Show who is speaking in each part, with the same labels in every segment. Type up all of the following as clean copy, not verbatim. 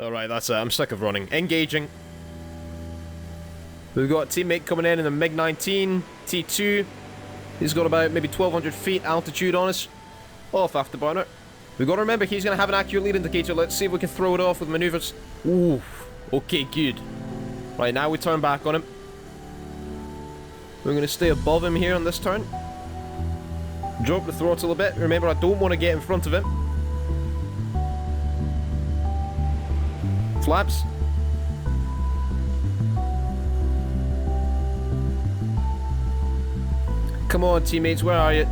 Speaker 1: Alright, that's it. I'm sick of running. Engaging. We've got a teammate coming in the MiG-19, T-2. He's got about maybe 1,200 feet altitude on us. Off afterburner. We've got to remember he's going to have an accurate lead indicator. Let's see if we can throw it off with maneuvers. Ooh. Okay, good. Right, now we turn back on him. We're going to stay above him here on this turn. Drop the throttle a bit. Remember, I don't want to get in front of him. Flaps. Come on, teammates, where are you?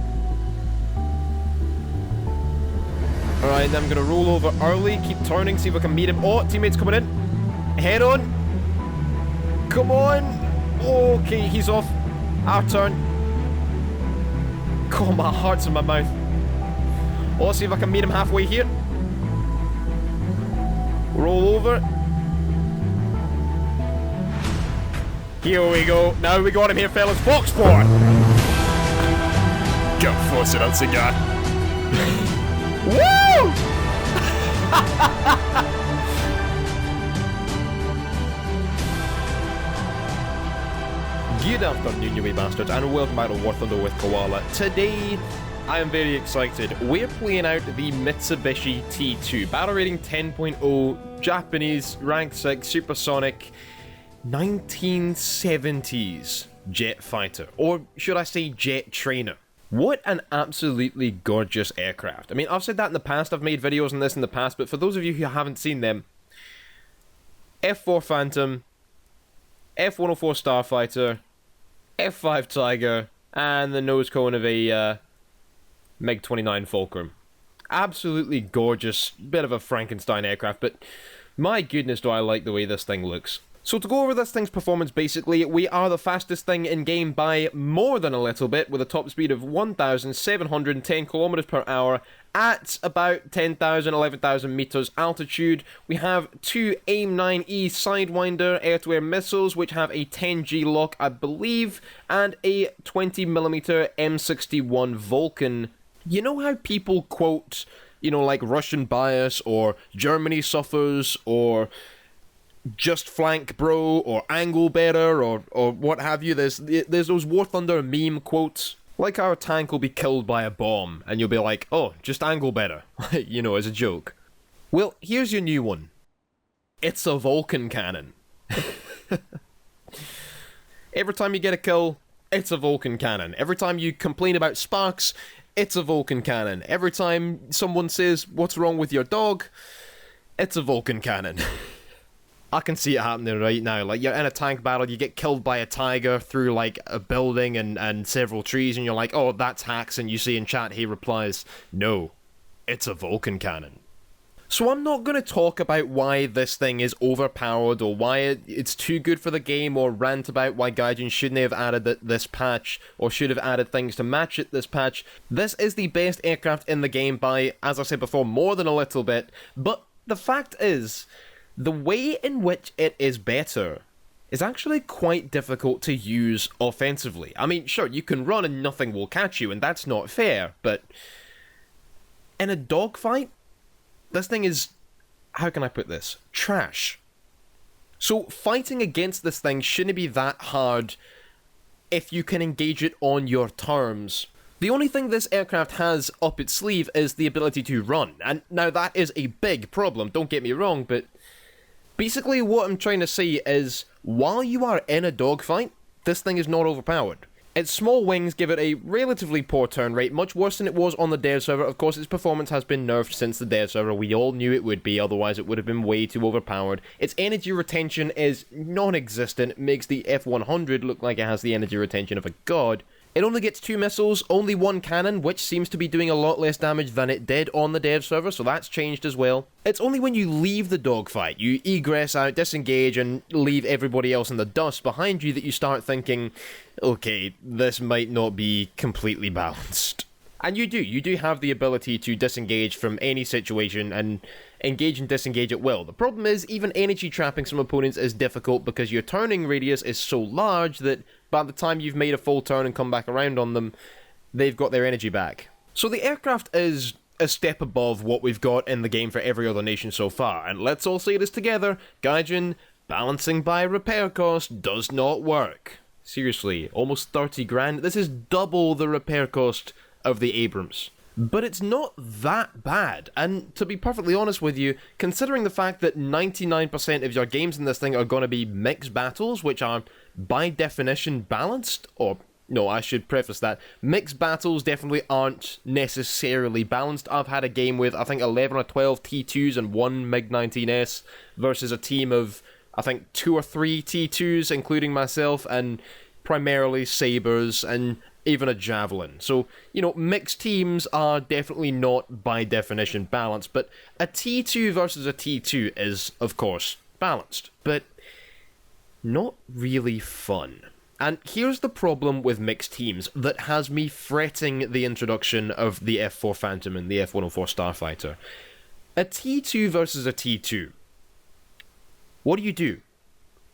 Speaker 1: Alright, then I'm gonna roll over early, keep turning, see if I can meet him. Oh, teammates coming in. Head on. Come on. Okay, he's off. Our turn. God, my heart's in my mouth. Oh, see if I can meet him halfway here. Roll over. Here we go. Now we got him here, fellas. Fox 4. Go force it on cigar. Woo! Good afternoon, you wee bastards, and welcome back to War Thunder with Koala. Today, I am very excited. We're playing out the Mitsubishi T-2, battle rating 10.0, Japanese, rank 6, supersonic, 1970s jet fighter, or should I say jet trainer. What an absolutely gorgeous aircraft. I mean, I've said that in the past, I've made videos on this in the past, but for those of you who haven't seen them, F4 Phantom, F-104 Starfighter, F-5 Tiger, and the nose cone of a MiG-29 Fulcrum. Absolutely gorgeous, bit of a Frankenstein aircraft, but my goodness do I like the way this thing looks. So to go over this thing's performance, basically, we are the fastest thing in-game by more than a little bit, with a top speed of 1,710 kilometers per hour at about 10,000, 11,000 meters altitude. We have two AIM-9E Sidewinder air-to-air missiles, which have a 10G lock, I believe, and a 20mm M61 Vulcan. You know how people quote, you know, like Russian bias, or Germany suffers, or just flank bro, or angle better, or what have you. There's those War Thunder meme quotes, like our tank will be killed by a bomb, and you'll be like, oh, just angle better, you know, as a joke. Well, here's your new one. It's a Vulcan cannon. Every time you get a kill, it's a Vulcan cannon. Every time you complain about sparks, it's a Vulcan cannon. Every time someone says, what's wrong with your dog, it's a Vulcan cannon. I can see it happening right now. Like, you're in a tank battle, you get killed by a tiger through, like, a building and several trees, and you're like, oh, that's hacks, and you see in chat, he replies, no, it's a Vulcan cannon. So I'm not going to talk about why this thing is overpowered, or why it's too good for the game, or rant about why Gaijin shouldn't have added this patch, or should have added things to match it this patch. This is the best aircraft in the game by, as I said before, more than a little bit, but the fact is, the way in which it is better is actually quite difficult to use offensively. I mean, sure, you can run and nothing will catch you, and that's not fair, but in a dogfight, this thing is, how can I put this? Trash. So fighting against this thing shouldn't be that hard if you can engage it on your terms. The only thing this aircraft has up its sleeve is the ability to run, and now that is a big problem, don't get me wrong, but basically what I'm trying to say is, while you are in a dogfight, this thing is not overpowered. Its small wings give it a relatively poor turn rate, much worse than it was on the dev server. Of course, its performance has been nerfed since the dev server. We all knew it would be, otherwise it would have been way too overpowered. Its energy retention is non-existent. It makes the F-100 look like it has the energy retention of a god. It only gets 2 missiles, only 1 cannon, which seems to be doing a lot less damage than it did on the dev server, so that's changed as well. It's only when you leave the dogfight, you egress out, disengage, and leave everybody else in the dust behind you that you start thinking, okay, this might not be completely balanced. And you do have the ability to disengage from any situation and engage and disengage at will. The problem is, even energy trapping some opponents is difficult because your turning radius is so large that by the time you've made a full turn and come back around on them, they've got their energy back. So the aircraft is a step above what we've got in the game for every other nation so far. And let's all say this together, Gaijin, balancing by repair cost does not work. Seriously, almost 30 grand. This is double the repair cost of the Abrams. But it's not that bad, and to be perfectly honest with you, considering the fact that 99% of your games in this thing are going to be mixed battles, which are by definition balanced, or no, I should preface that, mixed battles definitely aren't necessarily balanced. I've had a game with, I think, 11 or 12 T2s and one MiG-19S versus a team of, I think, 2 or 3 T2s, including myself, and primarily sabers, and even a javelin. So, you know, mixed teams are definitely not by definition balanced, but a T2 versus a T2 is, of course, balanced, but not really fun. And here's the problem with mixed teams that has me fretting the introduction of the F4 Phantom and the F-104 Starfighter. A T2 versus a T2. What do you do?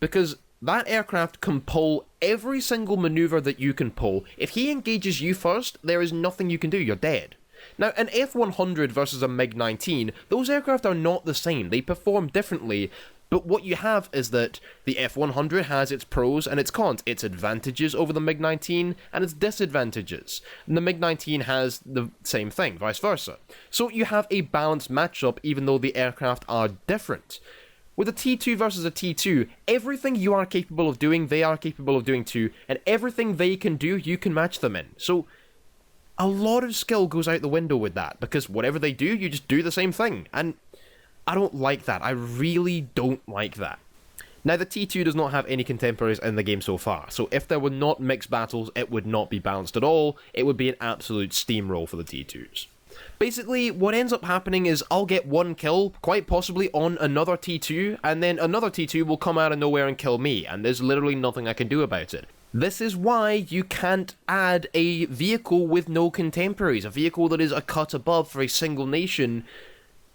Speaker 1: Because that aircraft can pull every single maneuver that you can pull. If he engages you first, there is nothing you can do, you're dead. Now, an F-100 versus a MiG-19, those aircraft are not the same, they perform differently, but what you have is that the F-100 has its pros and its cons, its advantages over the MiG-19 and its disadvantages. And the MiG-19 has the same thing, vice versa. So you have a balanced matchup even though the aircraft are different. With a T2 versus a T2, everything you are capable of doing, they are capable of doing too, and everything they can do, you can match them in. So, a lot of skill goes out the window with that, because whatever they do, you just do the same thing, and I don't like that. I really don't like that. Now, the T2 does not have any contemporaries in the game so far, so if there were not mixed battles, it would not be balanced at all. It would be an absolute steamroll for the T2s. Basically, what ends up happening is I'll get one kill, quite possibly on another T2, and then another T2 will come out of nowhere and kill me, and there's literally nothing I can do about it. This is why you can't add a vehicle with no contemporaries, a vehicle that is a cut above for a single nation,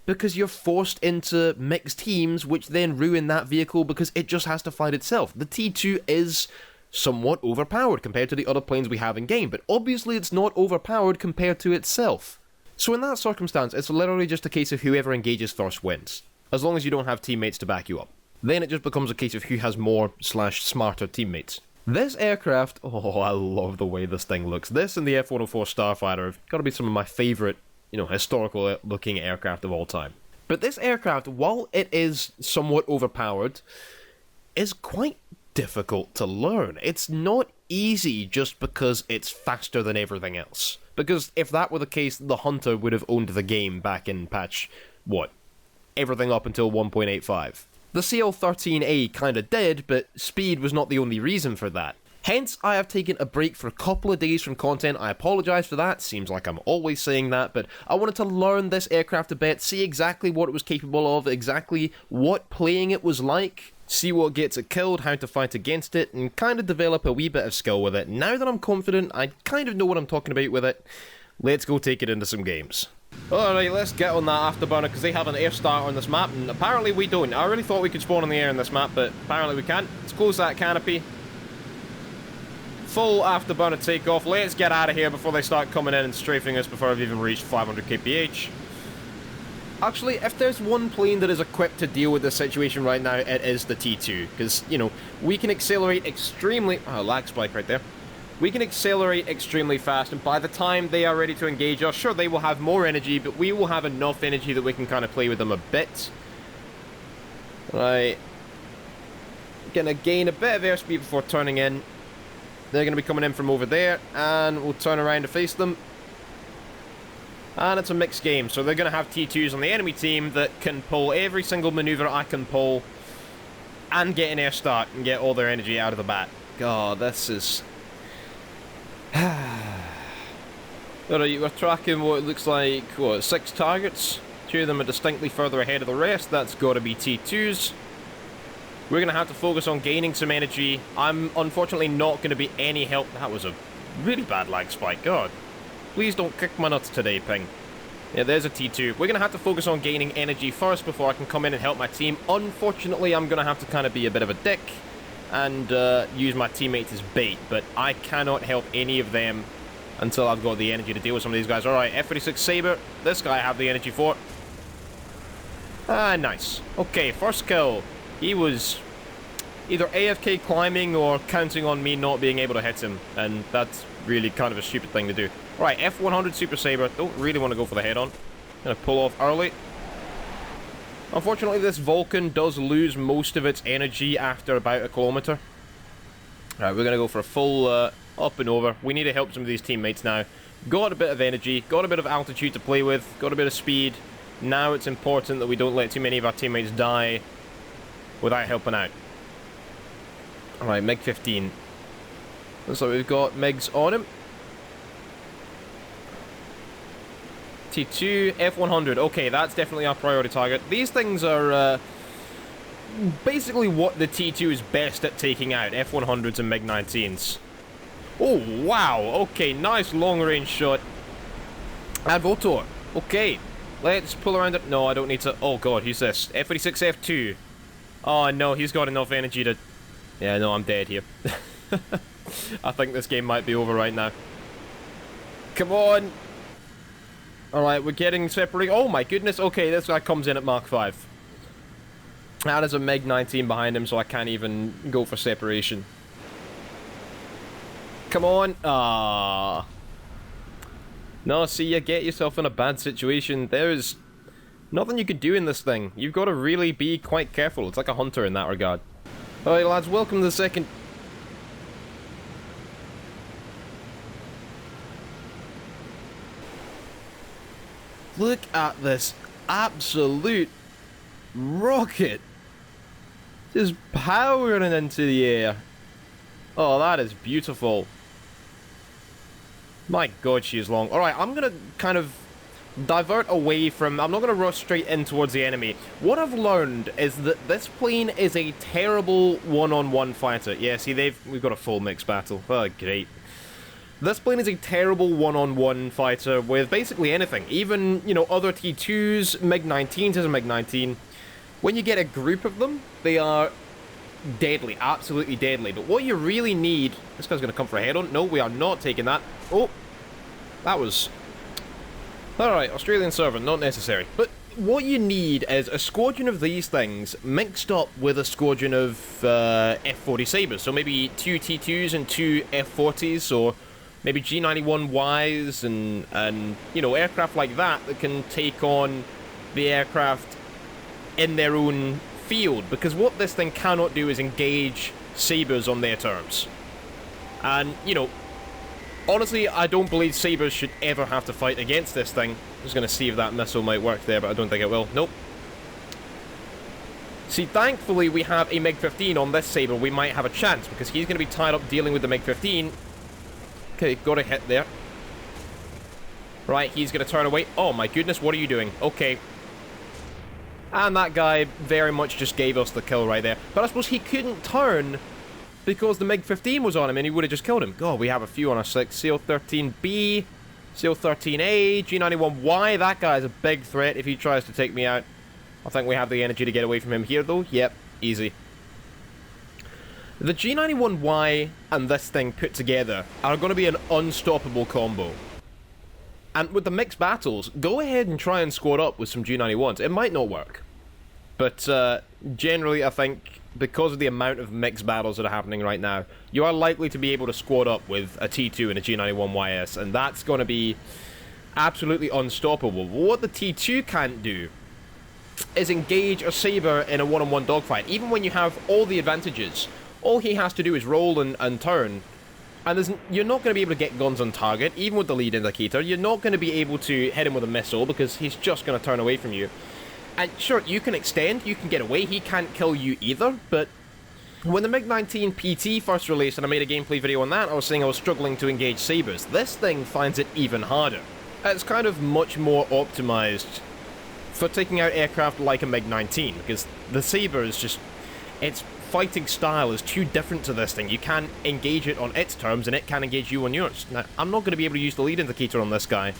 Speaker 1: because you're forced into mixed teams, which then ruin that vehicle because it just has to fight itself. The T2 is somewhat overpowered compared to the other planes we have in game, but obviously it's not overpowered compared to itself. So in that circumstance, it's literally just a case of whoever engages first wins, as long as you don't have teammates to back you up. Then it just becomes a case of who has more/smarter teammates. This aircraft, oh, I love the way this thing looks. This and the F-104 Starfighter have got to be some of my favourite, historical looking aircraft of all time. But this aircraft, while it is somewhat overpowered, is quite difficult to learn. It's not easy just because it's faster than everything else. Because if that were the case, the Hunter would have owned the game back in patch, everything up until 1.85. The CL-13A kinda did, but speed was not the only reason for that. Hence, I have taken a break for a couple of days from content. I apologise for that, seems like I'm always saying that, but I wanted to learn this aircraft a bit, see exactly what it was capable of, exactly what playing it was like, see what gets it killed, how to fight against it, and kind of develop a wee bit of skill with it. Now that I'm confident, I kind of know what I'm talking about with it, let's go take it into some games. Alright, let's get on that afterburner, because they have an air start on this map, and apparently we don't. I really thought we could spawn in the air in this map, but apparently we can't. Let's close that canopy. Full afterburner takeoff. Let's get out of here before they start coming in and strafing us before I've even reached 500 kph. Actually, if there's one plane that is equipped to deal with this situation right now, it is the T2. Because, we can accelerate extremely... Oh, lag spike right there. We can accelerate extremely fast, and by the time they are ready to engage us, sure, they will have more energy, but we will have enough energy that we can kind of play with them a bit. Right. Gonna gain a bit of airspeed before turning in. They're going to be coming in from over there, and we'll turn around to face them. And it's a mixed game, so they're going to have T2s on the enemy team that can pull every single maneuver I can pull, and get an air start, and get all their energy out of the bat. God, this is... Alright, we're tracking what looks like, 6 targets. 2 of them are distinctly further ahead of the rest. That's got to be T2s. We're going to have to focus on gaining some energy. I'm unfortunately not going to be any help. That was a really bad lag spike. God. Please don't kick my nuts today, ping. Yeah, there's a T2. We're going to have to focus on gaining energy first before I can come in and help my team. Unfortunately, I'm going to have to kind of be a bit of a dick and use my teammates as bait, but I cannot help any of them until I've got the energy to deal with some of these guys. Alright, F-36 Sabre. This guy I have the energy for. Ah, nice. Okay, first kill. He was either AFK climbing or counting on me not being able to hit him. And that's really kind of a stupid thing to do. Alright, F-100 Super Sabre. Don't really want to go for the head-on. Gonna pull off early. Unfortunately, this Vulcan does lose most of its energy after about a kilometer. Alright, we're gonna go for a full up and over. We need to help some of these teammates now. Got a bit of energy, got a bit of altitude to play with, got a bit of speed. Now it's important that we don't let too many of our teammates die without helping out. Alright, MiG-15. Looks like we've got MiGs on him. T-2, F-100. Okay, that's definitely our priority target. These things are basically what the T-2 is best at taking out. F-100s and MiG-19s. Oh, wow. Okay, nice long-range shot. And Votor. Okay, let's pull around it. No, I don't need to. Oh, God, who's this? F-36, F-2. Oh, no, he's got enough energy to... Yeah, no, I'm dead here. I think this game might be over right now. Come on. Alright, we're getting separated. Oh, my goodness. Okay, this guy comes in at Mark 5. That is a MiG-19 behind him, so I can't even go for separation. Come on. Ah. No, see, you get yourself in a bad situation. There's nothing you can do in this thing. You've got to really be quite careful. It's like a hunter in that regard. Alright, lads, welcome to the second... Look at this absolute rocket. Just powering into the air. Oh, that is beautiful. My God, she is long. Alright, I'm going to kind of divert away from... I'm not going to rush straight in towards the enemy. What I've learned is that this plane is a terrible one-on-one fighter. Yeah, see, we've got a full mixed battle. Oh, great. This plane is a terrible one-on-one fighter with basically anything. Even, you know, other T-2s, MiG-19s is a MiG-19. When you get a group of them, they are deadly, absolutely deadly. But what you really need... This guy's going to come for a head-on. No, we are not taking that. Oh, that was... Alright, Australian servant, not necessary. But what you need is a squadron of these things mixed up with a squadron of F-40 Sabres. So maybe 2 T-2s and 2 F-40s, or maybe G91Ys and you know, aircraft like that that can take on the aircraft in their own field. Because what this thing cannot do is engage Sabres on their terms. And, you know, honestly, I don't believe Sabres should ever have to fight against this thing. I'm just going to see if that missile might work there, but I don't think it will. Nope. See, thankfully, we have a MiG-15 on this Sabre. We might have a chance, because he's going to be tied up dealing with the MiG-15. Okay, got a hit there. Right, he's going to turn away. Oh, my goodness, what are you doing? Okay. And that guy very much just gave us the kill right there. But I suppose he couldn't turn because the MiG-15 was on him and he would have just killed him. God, we have a few on our 6. CO-13B, CO-13A, G91Y. That guy is a big threat if he tries to take me out. I think we have the energy to get away from him here, though. Yep, easy. The G91Y and this thing put together are going to be an unstoppable combo. And with the mixed battles, go ahead and try and squad up with some G91s. It might not work. But generally, I think, because of the amount of mixed battles that are happening right now, you are likely to be able to squad up with a T2 and a G91YS, and that's going to be absolutely unstoppable. What the T2 can't do is engage a Sabre in a one-on-one dogfight. Even when you have all the advantages, all he has to do is roll and turn, and you're not going to be able to get guns on target, even with the lead indicator. You're not going to be able to hit him with a missile, because he's just going to turn away from you. And sure, you can extend, you can get away, he can't kill you either, but when the MiG-19 PT first released, and I made a gameplay video on that, I was saying I was struggling to engage Sabres. This thing finds it even harder. It's kind of much more optimized for taking out aircraft like a MiG-19, because the Sabre is just... its fighting style is too different to this thing. You can't engage it on its terms, and it can't engage you on yours. Now, I'm not going to be able to use the lead indicator on this guy.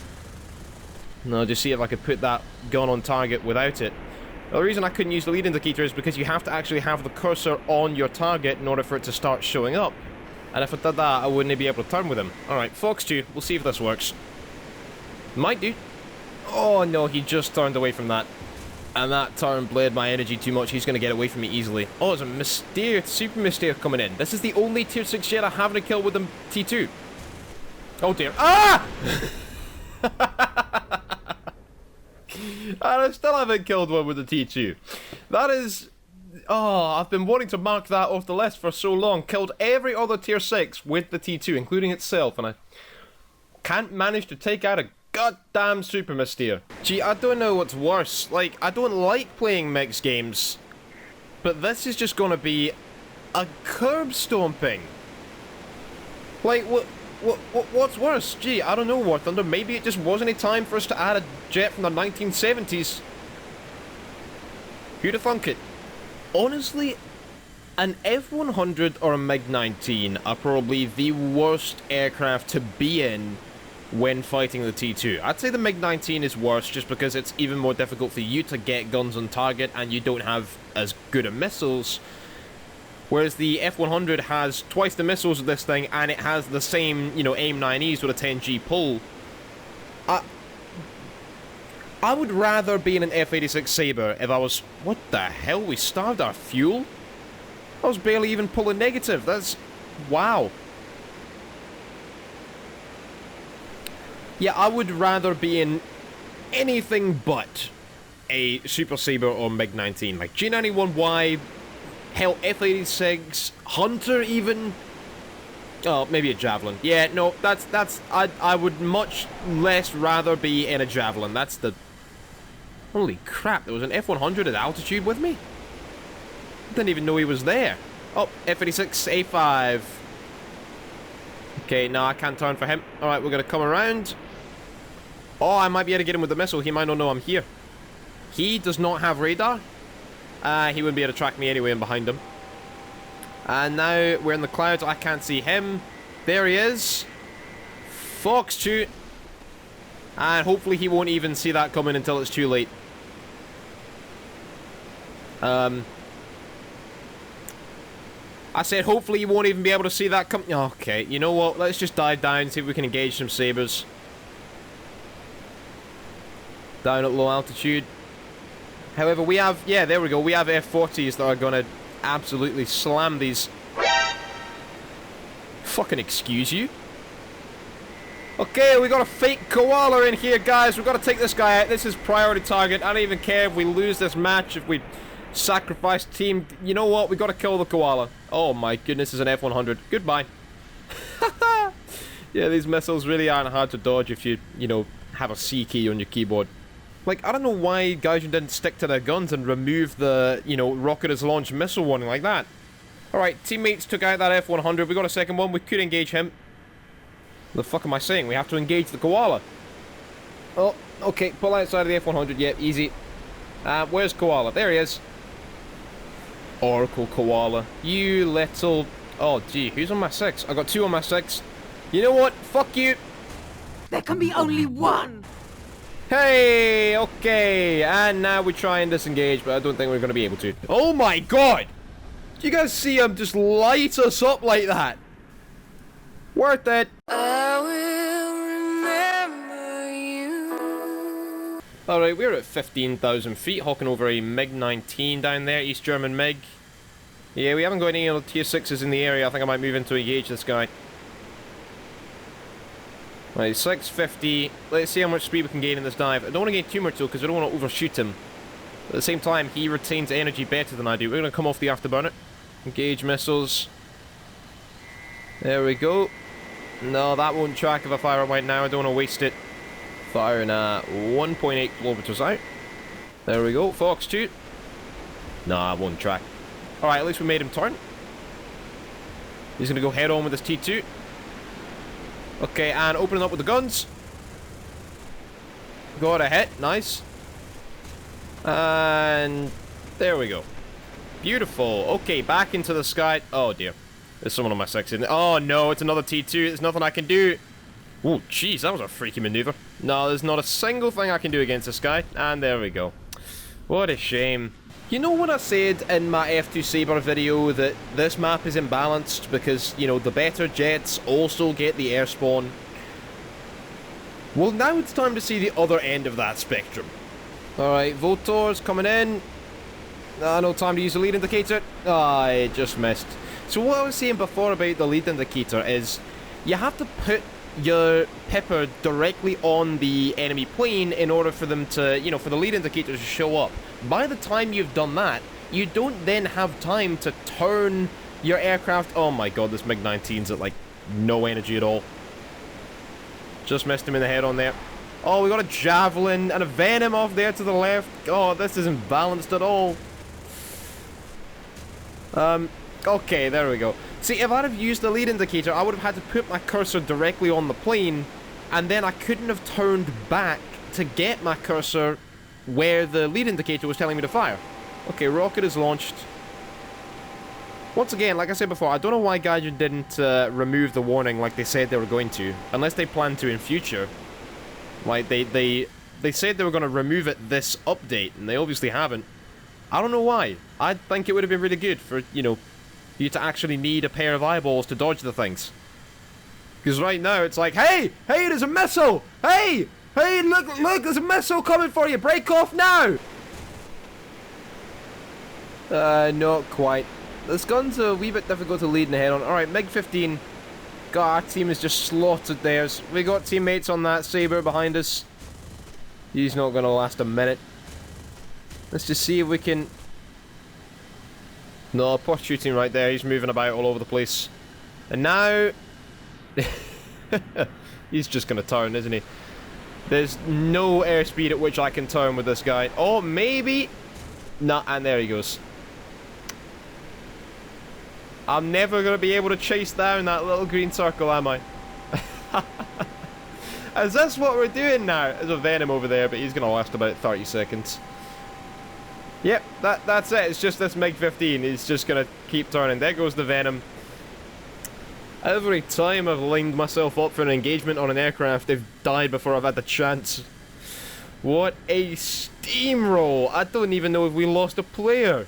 Speaker 1: No, just see if I could put that gun on target without it. The reason I couldn't use the lead indicator is because you have to actually have the cursor on your target in order for it to start showing up. And if I did that, I wouldn't be able to turn with him. Alright, Fox 2. We'll see if this works. Might do. Oh no, he just turned away from that. And that turn bled my energy too much. He's going to get away from me easily. Oh, there's a Mystere, Super Mystere coming in. This is the only tier 6 jet I haven't a kill with the T2. Oh dear. Ah! And I still haven't killed one with the T2. That is... Oh, I've been wanting to mark that off the list for so long. Killed every other tier 6 with the T2, including itself, and I can't manage to take out a goddamn Super Mystere. Gee, I don't know what's worse. Like, I don't like playing mixed games, but this is just gonna be a curb stomping. Like, what's worse? Gee, I don't know, War Thunder. Maybe it just wasn't a time for us to add a jet from the 1970s. Who'd have thunk it? Honestly, an F-100 or a MiG-19 are probably the worst aircraft to be in when fighting the T2. I'd say the MiG-19 is worse just because it's even more difficult for you to get guns on target and you don't have as good of missiles. Whereas the F-100 has twice the missiles of this thing and it has the same, you know, AIM-9Es with a 10G pull. I would rather be in an F-86 Sabre if I was... What the hell? We starved our fuel? I was barely even pulling negative. That's... Wow. Yeah, I would rather be in anything but a Super Sabre or MiG-19. Like G91Y, hell, F-86, Hunter even. Oh, maybe a Javelin. Yeah, no, I would much less rather be in a Javelin. That's the... Holy crap, there was an F-100 at altitude with me? Didn't even know he was there. Oh, F-86, A5. Okay, no, I can't turn for him. Alright, we're gonna come around. Oh, I might be able to get him with the missile. He might not know I'm here. He does not have radar. He wouldn't be able to track me anyway. I'm behind him. And now we're in the clouds. I can't see him. There he is. Fox 2. And hopefully he won't even see that coming until it's too late. I said hopefully you won't even be able to see that come... Okay, you know what? Let's just dive down and see if we can engage some Sabres. Down at low altitude. However, we have... Yeah, there we go. We have F-40s that are going to absolutely slam these... Fucking excuse you. Okay, we got a fake koala in here, guys. We've got to take this guy out. This is priority target. I don't even care if we lose this match, if we sacrifice team. You know what? We got to kill the koala. Oh my goodness, it's an F-100. Goodbye. Yeah, these missiles really aren't hard to dodge if you know, have a C key on your keyboard. Like, I don't know why Gaijin didn't stick to their guns and remove the, you know, rocket is launched missile warning like that. Alright, teammates took out that F-100. We got a second one. We could engage him. The fuck am I saying? We have to engage the koala. Oh, okay. Pull outside of the F-100. Yep, easy. Where's koala? There he is. Oracle koala. You little... Oh, gee. Who's on my 6? I got 2 on my 6. You know what? Fuck you.
Speaker 2: There can be only one.
Speaker 1: Hey, okay. And now we try and disengage, but I don't think we're going to be able to. Oh my god. Do you guys see him just light us up like that? Worth it.
Speaker 2: I will remember you.
Speaker 1: Alright, we're at 15,000 feet, hawking over a MiG-19 down there, East German MiG. Yeah, we haven't got any other tier 6s in the area. I think I might move in to engage this guy. Right, 650. Let's see how much speed we can gain in this dive. I don't want to gain too much though, because I don't want to overshoot him. At the same time, he retains energy better than I do. We're going to come off the afterburner. Engage missiles. There we go. No, that won't track if I fire it right now. I don't want to waste it. Firing at 1.8 kilometers out. There we go. Fox 2. Nah, it won't track. Alright, at least we made him turn. He's going to go head on with his T2. Okay, and opening up with the guns. Got a hit. Nice. And there we go. Beautiful. Okay, back into the sky. Oh, dear. There's someone on my 6, isn't it? Oh, no, it's another T2. There's nothing I can do. Oh, jeez, that was a freaky maneuver. No, there's not a single thing I can do against this guy. And there we go. What a shame. You know when I said in my F2 Sabre video that this map is imbalanced because, you know, the better jets also get the air spawn? Well, now it's time to see the other end of that spectrum. Alright, Voltor's coming in. No time to use the lead indicator. I just missed. So what I was saying before about the lead indicator is you have to put your pepper directly on the enemy plane in order for them to, you know, for the lead indicator to show up. By the time you've done that, you don't then have time to turn your aircraft. Oh my god, this MiG-19's at like no energy at all. Just missed him in the head on there. Oh, we got a Javelin and a Venom off there to the left. Oh, this isn't balanced at all. Okay, there we go. See, if I'd have used the lead indicator, I would have had to put my cursor directly on the plane, and then I couldn't have turned back to get my cursor where the lead indicator was telling me to fire. Okay, rocket is launched. Once again, like I said before, I don't know why Gaijin didn't remove the warning like they said they were going to, unless they plan to in future. Like, they said they were going to remove it this update, and they obviously haven't. I don't know why. I think it would have been really good for, you know, you to actually need a pair of eyeballs to dodge the things. Because right now it's like, hey, there's a missile! Hey, look, there's a missile coming for you! Break off now! Not quite. This gun's a wee bit difficult to lead in the head on. Alright, MiG-15. God, our team has just slaughtered theirs. We got teammates on that Sabre behind us. He's not going to last a minute. Let's just see if we can... No, poor shooting right there. He's moving about all over the place. And now... He's just going to turn, isn't he? There's no airspeed at which I can turn with this guy. Oh, maybe... Nah, and there he goes. I'm never going to be able to chase down that little green circle, am I? Is this what we're doing now? There's a Venom over there, but he's going to last about 30 seconds. Yep, that's it. It's just this MiG-15. He's just going to keep turning. There goes the Venom. Every time I've lined myself up for an engagement on an aircraft, they've died before I've had the chance. What a steamroll. I don't even know if we lost a player.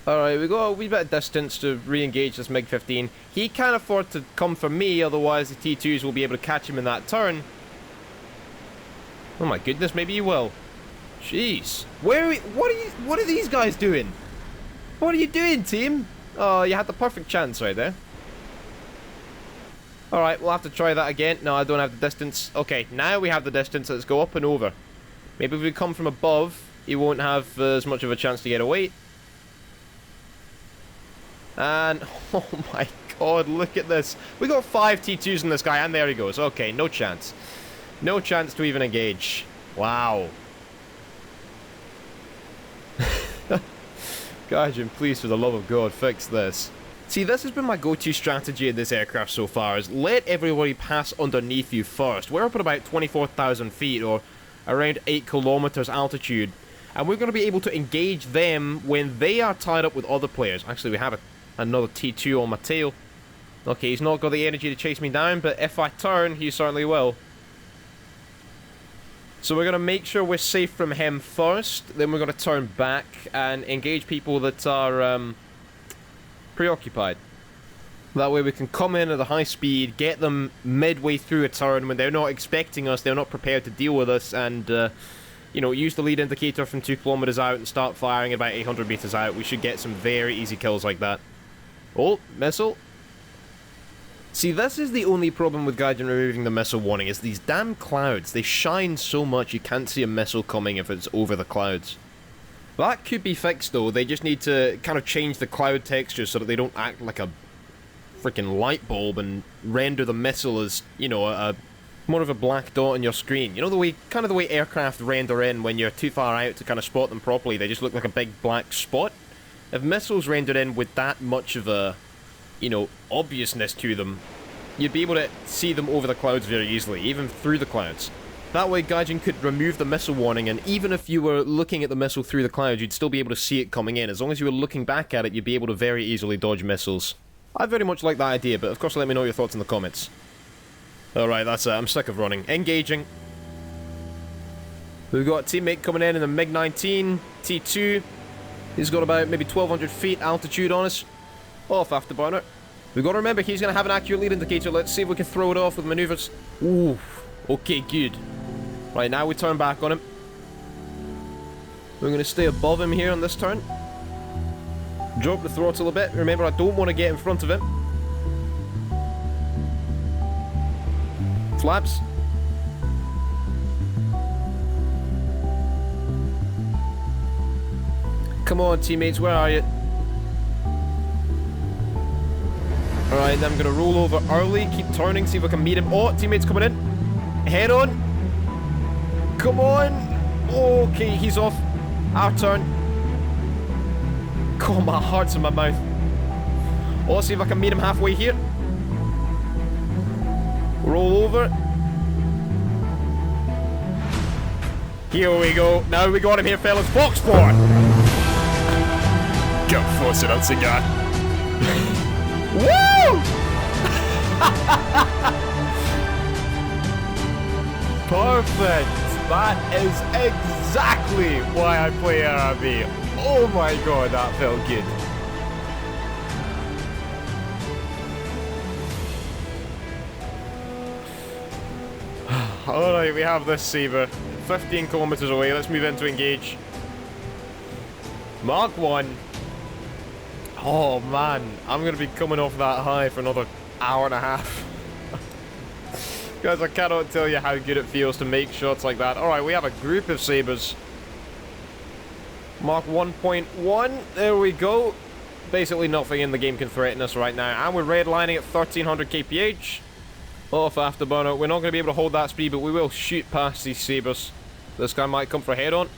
Speaker 1: Alright, we got a wee bit of distance to re-engage this MiG-15. He can't afford to come for me, otherwise the T-2s will be able to catch him in that turn. Oh my goodness, maybe he will. Jeez. What are these guys doing? What are you doing, team? Oh, you had the perfect chance right there. Alright, we'll have to try that again. No, I don't have the distance. Okay, now we have the distance. Let's go up and over. Maybe if we come from above, he won't have as much of a chance to get away. And, oh my god, look at this. We got 5 T2s in this guy, and there he goes. Okay, no chance. No chance to even engage. Wow. Gaijin, please, for the love of God, fix this. See, this has been my go-to strategy in this aircraft so far, is let everybody pass underneath you first. We're up at about 24,000 feet, or around 8 kilometers altitude, and we're going to be able to engage them when they are tied up with other players. Actually, we have another T2 on my tail. Okay, he's not got the energy to chase me down, but if I turn, he certainly will. So we're going to make sure we're safe from him first, then we're going to turn back and engage people that are preoccupied. That way we can come in at a high speed, get them midway through a turn when they're not expecting us, they're not prepared to deal with us, and you know, use the lead indicator from 2 kilometers out and start firing about 800 meters out. We should get some very easy kills like that. Oh, missile. See, this is the only problem with Gaijin removing the missile warning, is these damn clouds. They shine so much you can't see a missile coming if it's over the clouds. That could be fixed though. They just need to kind of change the cloud texture so that they don't act like a freaking light bulb and render the missile as, you know, more of a black dot on your screen. You know, the way, kind of the way aircraft render in when you're too far out to kind of spot them properly. They just look like a big black spot. If missiles rendered in with that much of a, you know, obviousness to them, you'd be able to see them over the clouds very easily, even through the clouds. That way Gaijin could remove the missile warning, and even if you were looking at the missile through the clouds, you'd still be able to see it coming in. As long as you were looking back at it, you'd be able to very easily dodge missiles. I very much like that idea, but of course let me know your thoughts in the comments. Alright, that's it. I'm sick of running. Engaging. We've got a teammate coming in the MiG-19, T2. He's got about maybe 1,200 feet altitude on us. Off afterburner. We've got to remember he's going to have an accurate lead indicator. Let's see if we can throw it off with maneuvers. Ooh. Okay, good. Right, now we turn back on him. We're going to stay above him here on this turn. Drop the throttle a bit. Remember, I don't want to get in front of him. Flaps. Come on, teammates, where are you? Alright, then I'm going to roll over early, keep turning, see if I can meet him. Oh, teammates coming in. Head on. Come on. Okay, he's off. Our turn. God, my heart's in my mouth. Oh, see if I can meet him halfway here. Roll over. Here we go. Now we got him here, fellas. Box sport. Go force it on cigar. Woo! Perfect. That is exactly why I play RRB. Oh my god, that felt good. Alright, we have this Sabre. 15 kilometers away. Let's move into engage. Mark 1. Oh man, I'm going to be coming off that high for another hour and a half. Guys, I cannot tell you how good it feels to make shots like that. Alright, we have a group of Sabres. Mark 1.1, there we go. Basically nothing in the game can threaten us right now. And we're redlining at 1300 kph. Off afterburner. We're not going to be able to hold that speed, but we will shoot past these Sabres. This guy might come for a head-on.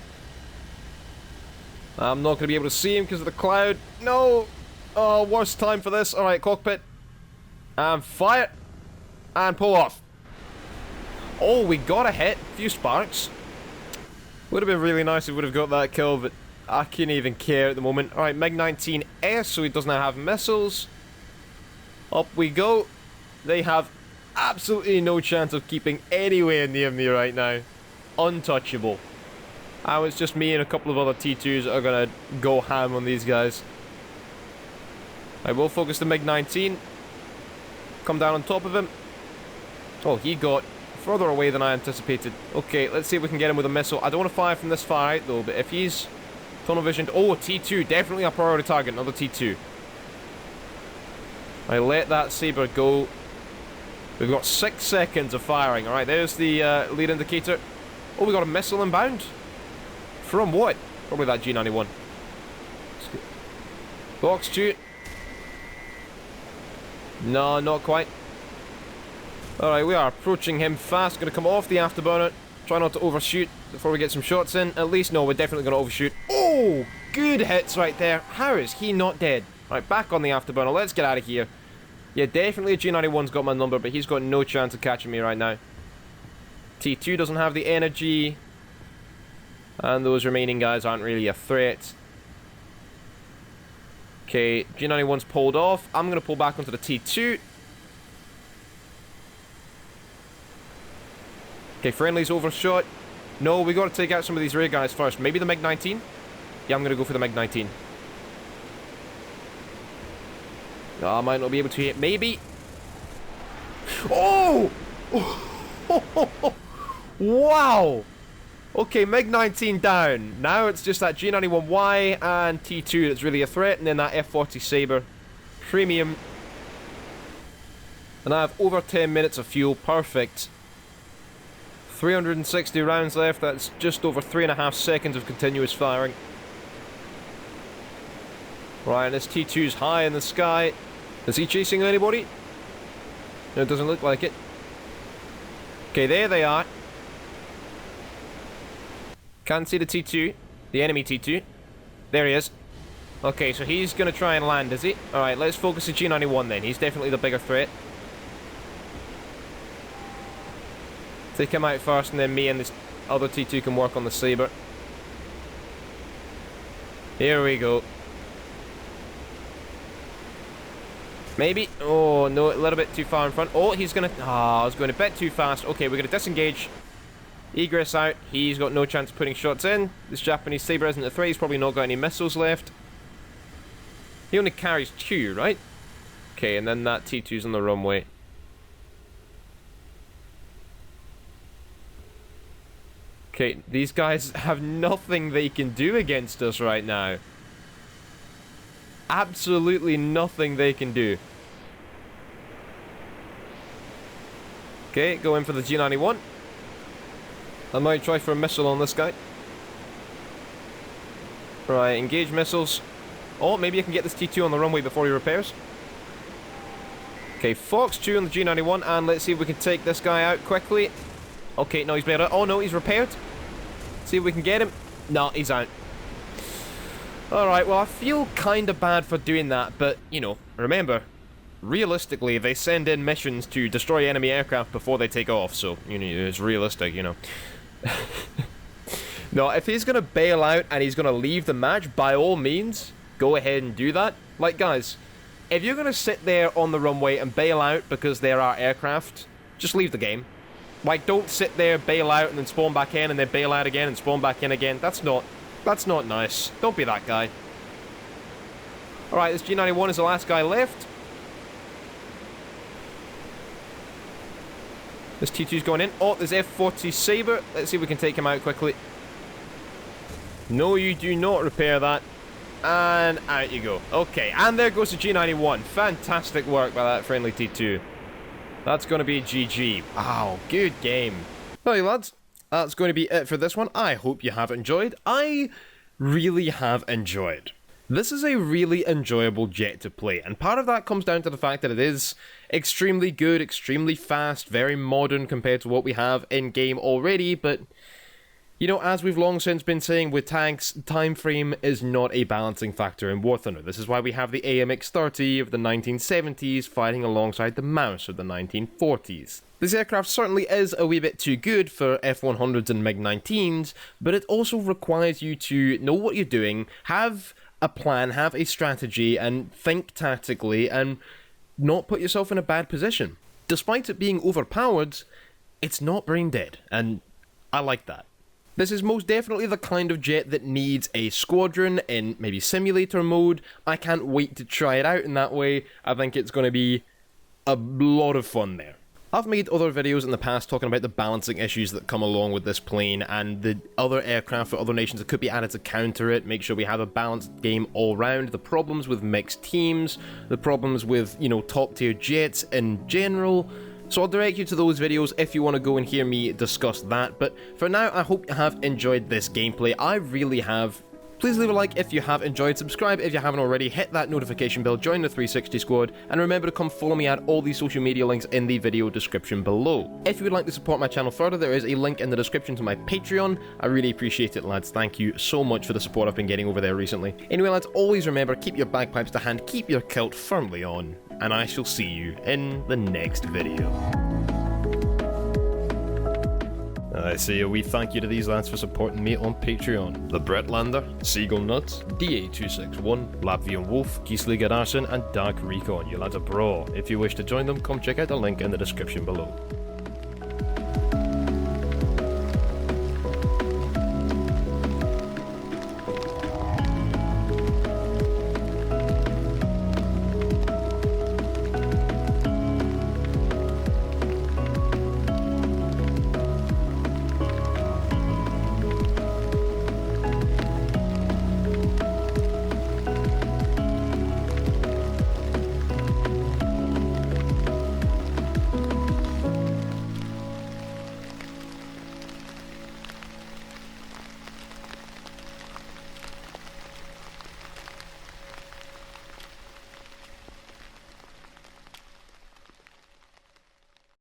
Speaker 1: I'm not going to be able to see him because of the cloud. No! Oh, worst time for this. Alright, cockpit. And fire. And pull off. Oh, we got a hit. A few sparks. Would have been really nice if we would have got that kill, but I can't even care at the moment. Alright, MiG-19S, so he doesn't have missiles. Up we go. They have absolutely no chance of keeping anywhere near me right now. Untouchable. Now it's just me and a couple of other T2s that are going to go ham on these guys. I will focus the MiG-19. Come down on top of him. Oh, he got further away than I anticipated. Okay, let's see if we can get him with a missile. I don't want to fire from this far out though, but if he's tunnel visioned... Oh, T2, definitely a priority target, another T2. I let that Sabre go. We've got 6 seconds of firing. Alright, there's the lead indicator. Oh, we got a missile inbound. From what? Probably that G91. Box 2. No, not quite. Alright, we are approaching him fast. Gonna come off the afterburner. Try not to overshoot before we get some shots in. At least, no, we're definitely gonna overshoot. Oh! Good hits right there. How is he not dead? Alright, back on the afterburner. Let's get out of here. Yeah, definitely G91's got my number, but he's got no chance of catching me right now. T2 doesn't have the energy. And those remaining guys aren't really a threat. Okay, G91's pulled off. I'm going to pull back onto the T2. Okay, friendly's overshot. No, we got to take out some of these rear guys first. Maybe the MiG-19? Yeah, I'm going to go for the MiG-19. Oh, I might not be able to hit. Maybe. Oh! Wow! Okay, MiG-19 down. Now it's just that G91Y and T2 that's really a threat, and then that F-40 Sabre. Premium. And I have over 10 minutes of fuel. Perfect. 360 rounds left. That's just over 3.5 seconds of continuous firing. Right, and this T2's high in the sky. Is he chasing anybody? No, it doesn't look like it. Okay, there they are. Can't see the T2. The enemy T2. There he is. Okay, so he's going to try and land, is he? Alright, let's focus the G91 then. He's definitely the bigger threat. Take him out first, and then me and this other T2 can work on the Sabre. Here we go. Maybe. Oh, no, a little bit too far in front. Oh, he's going to... Ah, I was going a bit too fast. Okay, we're going to disengage. Egress out. He's got no chance of putting shots in. This Japanese Sabre isn't a threat. He's probably not got any missiles left. He only carries 2, right? Okay, and then that T2's on the runway. Okay, these guys have nothing they can do against us right now. Absolutely nothing they can do. Okay, go in for the G91. I might try for a missile on this guy. Right, engage missiles. Oh, maybe I can get this T2 on the runway before he repairs. Okay, Fox 2 on the G91, and let's see if we can take this guy out quickly. Okay, no, he's made it. Oh no, he's repaired. See if we can get him. No, he's out. Alright, well, I feel kind of bad for doing that, but, you know, remember, realistically, they send in missions to destroy enemy aircraft before they take off, so, you know, it's realistic, you know. No, if he's going to bail out and he's going to leave the match, by all means, go ahead and do that. Like, guys, if you're going to sit there on the runway and bail out because there are aircraft, just leave the game. Like, don't sit there, bail out, and then spawn back in, and then bail out again, and spawn back in again. That's not nice. Don't be that guy. Alright, this G91 is the last guy left. This T2's going in. Oh, there's F-40 Sabre. Let's see if we can take him out quickly. No, you do not repair that. And out you go. Okay, and there goes the G91. Fantastic work by that friendly T2. That's going to be GG. Wow, good game. Hey lads, that's going to be it for this one. I hope you have enjoyed. I really have enjoyed. This is a really enjoyable jet to play, and part of that comes down to the fact that it is extremely good, extremely fast, very modern compared to what we have in-game already, but, you know, as we've long since been saying with tanks, time frame is not a balancing factor in War Thunder. This is why we have the AMX-30 of the 1970s fighting alongside the Mouse of the 1940s. This aircraft certainly is a wee bit too good for F-100s and MiG-19s, but it also requires you to know what you're doing, have a plan, have a strategy, and think tactically, and not put yourself in a bad position. Despite it being overpowered, it's not brain dead, and I like that. This is most definitely the kind of jet that needs a squadron in maybe simulator mode. I can't wait to try it out in that way. I think it's going to be a lot of fun there. I've made other videos in the past talking about the balancing issues that come along with this plane and the other aircraft for other nations that could be added to counter it, make sure we have a balanced game all round, the problems with mixed teams, the problems with, you know, top tier jets in general. So I'll direct you to those videos if you want to go and hear me discuss that, but for now I hope you have enjoyed this gameplay. I really have. Please leave a like if you have enjoyed, subscribe if you haven't already, hit that notification bell, join the 360 squad, and remember to come follow me at all these social media links in the video description below. If you would like to support my channel further, there is a link in the description to my Patreon. I really appreciate it, lads. Thank you so much for the support I've been getting over there recently. Anyway, lads, always remember, keep your bagpipes to hand, keep your kilt firmly on, and I shall see you in the next video. I say a wee thank you to these lads for supporting me on Patreon. The Bretlander, Seagull Nuts, DA261, Latvian Wolf, Gisli Arson, and Dark Recon. You lads are bra. If you wish to join them, come check out the link in the description below.